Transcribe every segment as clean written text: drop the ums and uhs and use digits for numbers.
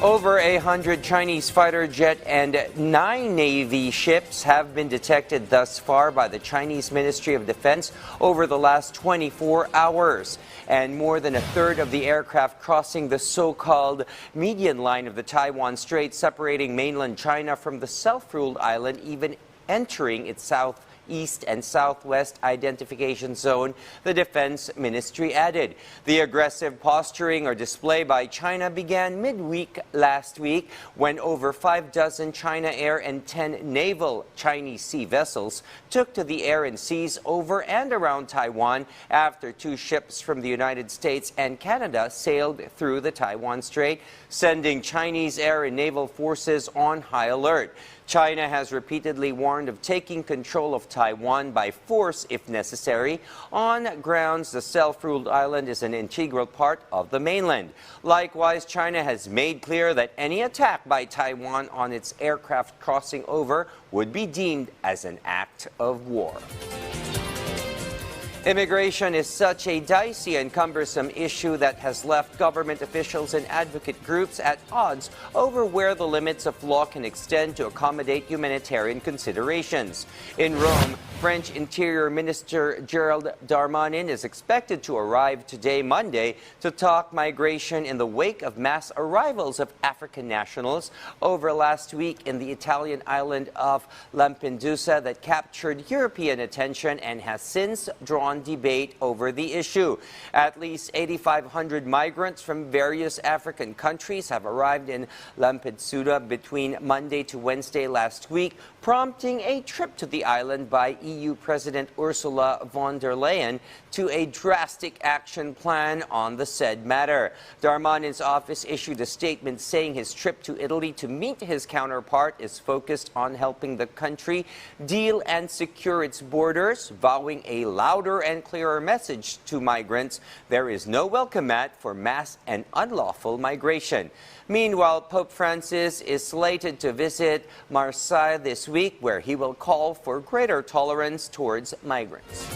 Over 100 Chinese fighter jet and 9 Navy ships have been detected thus far by the Chinese Ministry of Defense over the last 24 hours. And more than a third of the aircraft crossing the so-called median line of the Taiwan Strait, separating mainland China from the self-ruled island, even entering its southeast and southwest identification zone, the Defense Ministry added. The aggressive posturing or display by China began midweek last week when over 6 China Air and 10 naval Chinese sea vessels took to the air and seas over and around Taiwan after 2 ships from the United States and Canada sailed through the Taiwan Strait, sending Chinese air and naval forces on high alert. China has repeatedly warned of taking control of Taiwan by force if necessary, on grounds the self-ruled island is an integral part of the mainland. Likewise, China has made clear that any attack by Taiwan on its aircraft crossing over would be deemed as an act of war. Immigration is such a dicey and cumbersome issue that has left government officials and advocate groups at odds over where the limits of law can extend to accommodate humanitarian considerations. In Rome, French Interior Minister Gerald Darmanin is expected to arrive today, Monday, to talk migration in the wake of mass arrivals of African nationals over last week in the Italian island of Lampedusa that captured European attention and has since drawn debate over the issue. At least 8,500 migrants from various African countries have arrived in Lampedusa between Monday to Wednesday last week, prompting a trip to the island by EU President Ursula von der Leyen to a drastic action plan on the said matter. Darmanin's office issued a statement saying his trip to Italy to meet his counterpart is focused on helping the country deal and secure its borders, vowing a louder and clearer message to migrants: there is no welcome mat for mass and unlawful migration. Meanwhile, Pope Francis is slated to visit Marseille this week, where he will call for greater tolerance towards migrants.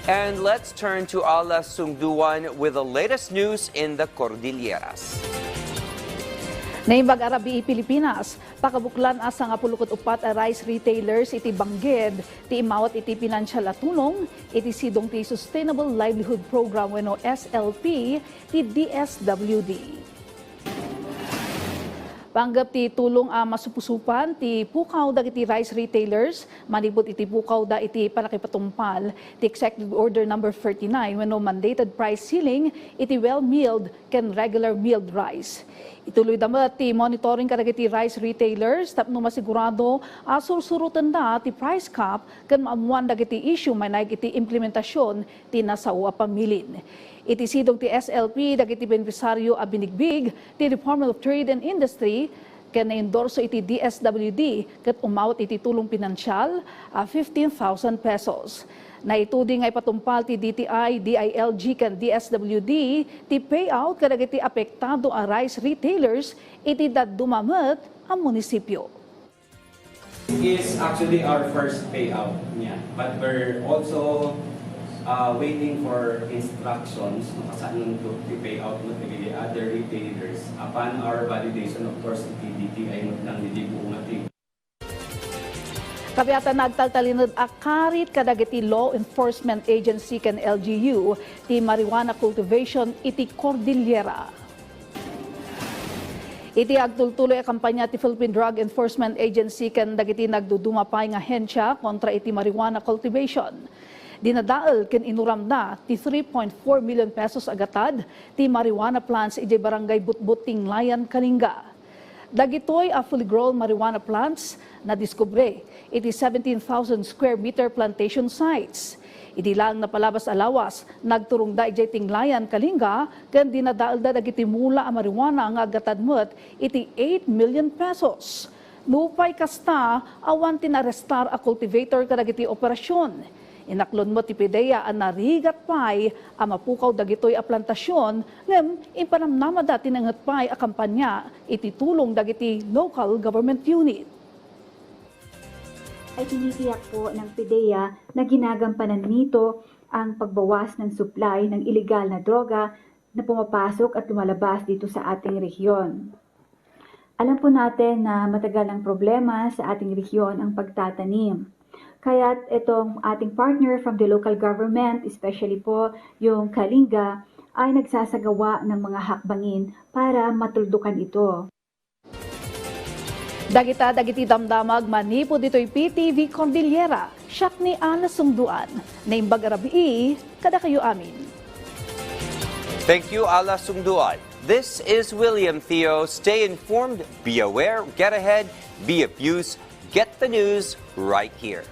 And let's turn to Alas Sungduan with the latest news in the Cordilleras. Naimbag Arabi Pilipinas, pakabuklan asa nga 44 a rice retailers iti bangged, ti imawat iti pinansyal tulong, iti sidong ti Sustainable Livelihood Program wenno SLP, ti DSWD. Panggap ti tulong masupusupan ti pukaw da iti rice retailers, manibot iti pukaw da iti panakipatumpal, ti Executive Order number 39 wenno mandated price ceiling iti well-milled ken regular milled rice. Ituloy damat ti monitoring kadagiti rice retailers tapno masigurado sursurutan da ti price cap ken maamuan dagiti issue may naig iti implementasyon ti nasawa pamilin. Iti sidong ti SLP dagiti benepisaryo a binigbig ti Department of Trade and Industry ken naendorso iti DSWD ket umawat iti tulong pinansyal 15,000 pesos. Naituding ay patumpal ti DTI, DILG ken DSWD ti payout kadagiti apektado a rice retailers iti daddumamet ang munisipyo. Is actually our first payout niya, but we're also waiting for instructions saan to pay out mo the other retailers upon our validation. Of course, PDT ay nang hindi po umati. Kabiatan nagtaltalinod akarit kadagiti Law Enforcement Agency ken LGU ti marijuana cultivation iti Cordillera. Iti agtultuloy a kampanya ti Philippine Drug Enforcement Agency ken dagiti nagdudumapay nga hensya kontra iti marijuana cultivation. Dinadaal ken inuram na ti 3.4 million pesos agatad ti marijuana plants iti barangay Butbuting Layan, Kalinga. Dagitoy a fully grown marijuana plants na diskubre iti 17,000 square meter plantation sites. Iti lang na palabas alawas nagturong da iti Tinglayan, Kalinga ken dinadaal da dagiti mula a marijuana nga agatadmet iti 8 million pesos. Nupay kasta awan tinarestar a cultivator kadagiti operasyon. Inaklon mo ti PDEA ang narigat pay ang mapukaw dagitoy a plantasyon ngem impanamnama dati nangat pay a kampanya iti tulong dagiti local government unit. Ay tinitiyak po ng PDEA na ginagampanan nito ang pagbawas ng supply ng ilegal na droga na pumapasok at lumalabas dito sa ating rehiyon. Alam po natin na matagal ang problema sa ating rehiyon ang pagtatanim. Kaya't itong ating partner from the local government, especially po yung Kalinga, ay nagsasagawa ng mga hakbangin para matuldukan ito. Dagiti damdamag manipo dito'y PTV Cordillera, siyak ni Ana Sungduan, na imbagarabii, kada kayo amin. Thank you, Ala Sungduan. This is William Theo. Stay informed, be aware, get ahead, be of use. Get the news right here.